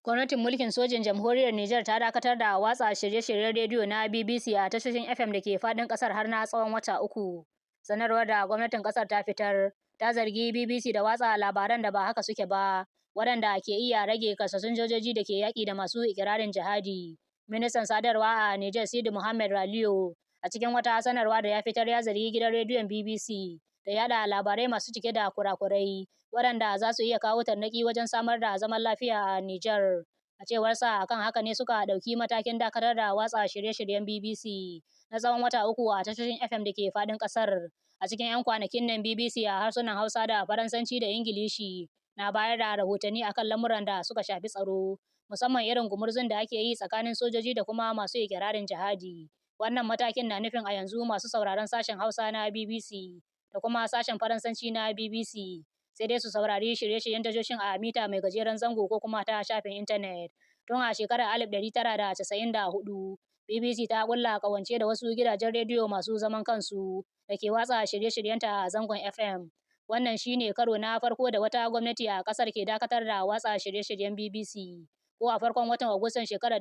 Gwamnatin mulkin sojin jamhuriyar Nijar ta dakatar da watsa shirye-shiryen rediyo na BBC a tashoshin FM da ke faɗin ƙasar har na tsawon wata uku. Sanarwar da gwamnatin ƙasar ta fitar ta zargi BBC da watsa labaran da ba haka suke ba, waɗanda ke iya rage kasassun sojoji da ke yaƙi da masu ikirarin jihadi. Ministan sadarwa a Nijar Sidi Muhammad Raliyo a cikin wata sanarwa da ya fitar ya zargi gidan rediyon BBC da yada labarai masu cike da kurakurai waɗanda za su iya kawo tarnaƙi wajen samar da zaman lafiya a Nijar. A cewarsa akan haka ne suka ɗauki matakin dakatar da watsa shirye-shiryen BBC na tsawon wata uku a tashoshin FM da ke faɗin ƙasar. A cikin 'yan kwanakin nan BBC a harsunan Hausa da Faransanci da Ingilishi na bayar da rahotanni akan lamuran da suka shafi tsaro, musamman irin gumurzun da ake yi tsakanin sojoji da kuma masu ikirarin jihadi. Wannan matakin na nufin a yanzu masu sauraron sashen Hausa na BBC da kuma sashen Faransanci na BBC sai dai su saurari shirye-shiryen tashoshin a mita mai gajeren zango ko kuma ta shafin intanet. Tun a shekarar 1994, BBC ta ƙulla ƙawance da wasu gidajen rediyo masu zaman kansu da ke watsa shirye-shiryenta a zangon FM. Wannan shi ne karo na farko da wata gwamnati a ƙasar ke dakatar da watsa shirye-shiryen BBC. Ko a farkon watan Agustan shekarar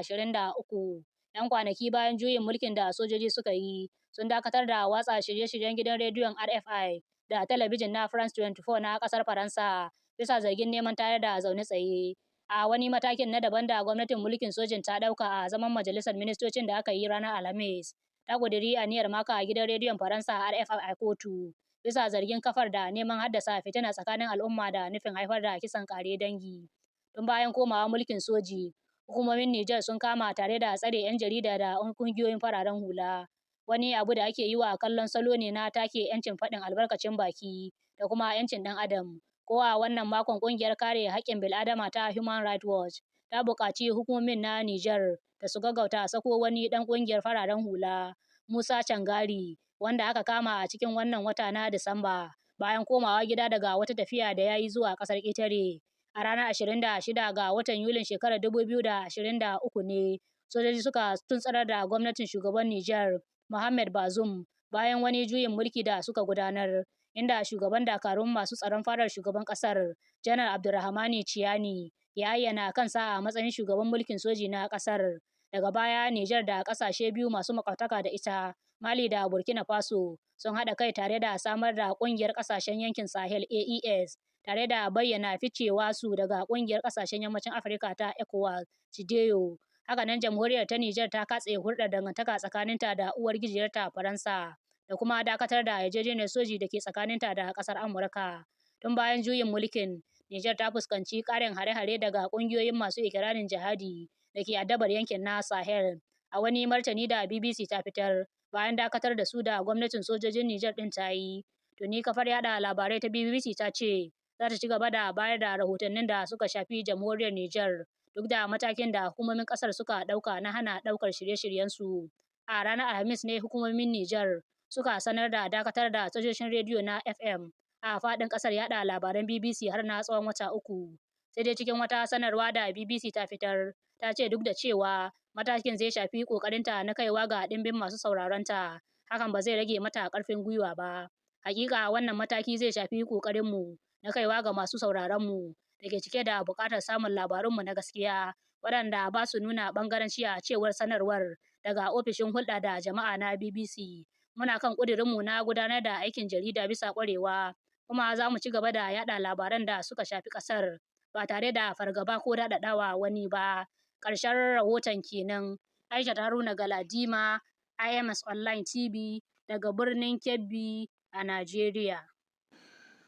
2023, 'yan kwanaki bayan juyin mulkin da sojoji suka yi, sun dakatar da watsa shirye-shiryen gidan rediyon RFI da talabijin na France 24 na ƙasar Faransa bisa zargin neman tayar da zaune tsaye. A wani matakin na daban da gwamnatin mulkin sojin ta ɗauka a zaman majalisar ministocin da aka yi ranar Alhamis, ta ƙudiri aniyar maka a gidan rediyon Faransa RFI a kotu bisa zargin kafar da neman haddasa fitina tsakanin al'umma da nufin haifar da kisan ƙare dangi. Tun bayan komawa mulkin soji, hukumomin Nijar sun kama tare da tsare 'yan jarida da ƙungiyoyin fararen hula. Wani abu da ake yi wa kallon salo ne na take 'yancin faɗin albarkacin baki da kuma 'yancin ɗan adam. Ko a wannan makon ƙungiyar kare haƙƙin bil'adama ta Human Rights Watch ta buƙaci hukumomin na Nijar da su gaggauta sako wani ɗan ƙungiyar fararen hula, Musa Cangari, wanda aka kama a cikin wannan wata na Disamba bayan komawa gida daga wata tafiya da ya yi zuwa ƙasar ƙetare. A ranar 26 ga watan Yulin shekarar 2023 ne sojoji suka tuntsarar da gwamnatin shugaban Nijar, Mohamed Bazoum, bayan wani juyin mulki da suka gudanar, inda shugaban dakarun masu tsaron fadar shugaban ƙasar, Janar Abdurrahmani Chiani, ya ayyana kansa a matsayin shugaban mulkin soji na ƙasar. Daga baya Nijar da ƙasashe biyu masu makwabtaka da ita, Mali da Burkina Faso, sun haɗa kai tare da samar da ƙungiyar ƙasashen yankin Sahel AES, tare da bayyana ficewa su daga ƙungiyar ƙasashen yammacin Afirka ta ECOWAS, CEDEAO. Haka nan jamhuriyar ta Nijar ta katse hulɗar dangantaka tsakaninta da uwar gijiyarta Faransa da kuma dakatar da yarjejeniyar soji da ke tsakaninta da ƙasar Amurka. Tun bayan juyin mulkin, Nijar ta fuskanci ƙarin hare-hare daga ƙungiyoyin masu ikirarin jihadi da ke addabar yankin na Sahel. A wani martani da BBC ta fitar bayan dakatar da su da gwamnatin sojojin Nijar ɗin ta yi, tuni kafar yada labarai ta BBC ta ce za ta ci gaba da bayar da rahotannin da suka shafi jamhuriyar Nijar duk da matakin da hukumomin ƙasar suka ɗauka na hana ɗaukar shirye-shiryensu. A ranar Alhamis ne hukumomin Nijar suka sanar da dakatar da tashoshin rediyo na FM a faɗin ƙasar yada labaran BBC har na tsawon wata uku. Sai dai cikin wata sanarwa da BBC ta fitar, ta ce duk da cewa matakin zai shafi ƙoƙarinta na kaiwa ga ɗimbin masu sauraronta, hakan ba zai rage mata ƙarfin gwiwa ba. Hakika wannan mataki zai shafi ƙoƙarinmu na kaiwa ga masu sauraronmu da ke cike da buƙatar samun labarunmu na gaskiya waɗanda ba su nuna ɓangaranci a cewar sanarwar daga ofishin hulɗa da jama'a na BBC. Muna kan ƙudurinmu na gudanar da aikin jarida bisa ƙwarewa, kuma za mu ci gaba da yaɗa labaran da suka shafi ƙasar ba tare da fargaba ko daɗaɗawa wani ba. Ƙarshen rahoton kenan. Aisha Haruna Galadima, IMS Online TV daga birnin Kebbi a Najeriya.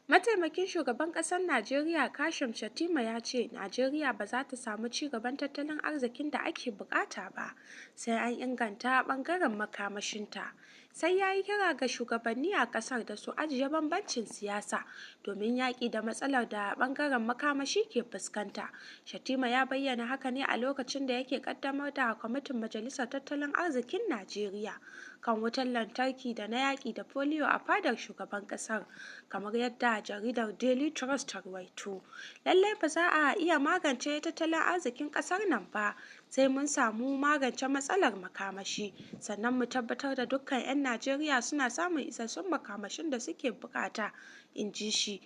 Mataimakin shugaban ƙasar Najeriya Kashim Shettima ya ce Najeriya ba za ta samu ci gaban tattalin arzikin da ake bukata ba sai an inganta ɓangaren makamashinta. Sai ya yi kira ga shugabanni a ƙasar da su ajiye bambancin siyasa domin yaƙi da matsalar da ɓangaren makamashi ke fuskanta. Shettima ya bayyana haka ne a lokacin da yake ƙaddamar da kwamitin Majalisar Tattalin Arzikin Najeriya kan wutar lantarki da na yaƙi da foliyo a fadar shugaban ƙasar, kamar yadda jaridar Daily Trust ta rawaito. Lallai ba za a iya magance tattalin arzikin ƙasar nan ba sai mun samu magance matsalar makamashi, sannan mu tabbatar da dukkan 'yan Najeriya suna samun isassun makamashin da suke bukata, in ji shi.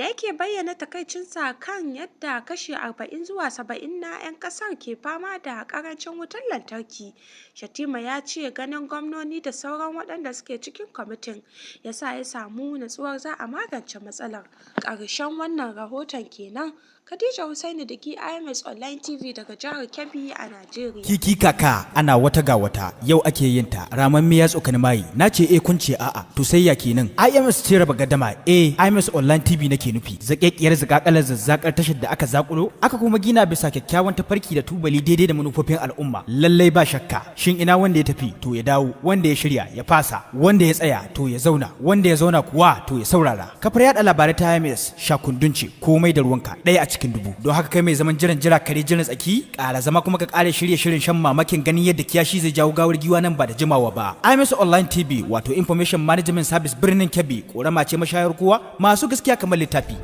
da yake bayyana takaicinsa kan yadda kashi 40 zuwa 70 na 'yan kasar ke fama da karancin wutar lantarki. Shettima ya ce ganin gwamnoni da sauran waɗanda suke cikin kwamitin ya sa ya samu natsuwar za a magance matsalar. Ƙarshen wannan rahoton kenan. Khadija Hussaini Digi, IMS Online TV daga jihar Kebbi a Najeriya. Kiki kaka ana wata ga wata yau ake yin ta raman miya tsokani mai na ce kun ce a'a to sai ya kenan. IMS ce raba gadama IMS Online TV nake nufi zakekiyar zakakalar zazzakar tashar da aka zakulo aka kuma gina bisa kyakkyawan tafarki da tubali daidai da manufofin al'umma. Lallai ba shakka shin ina wanda ya tafi to ya dawo, wanda ya shirya ya fasa, wanda ya tsaya to ya zauna, wanda ya zauna kuwa to ya saurara. Kafar yada labarai ta IMS shakundunce komai da ruwanka ɗaya a cikin dubu. Don haka kai mai zaman jira kare jiran tsaki ƙara zama kuma ka ƙare shirye shirin shan mamakin ganin yadda kiyashi zai jawo gawar giwa nan ba da jimawa ba. IMS Online TV wato Information Management Service birnin Kebbi ƙorama ce mashayar kowa masu gaskiya kamar littafi.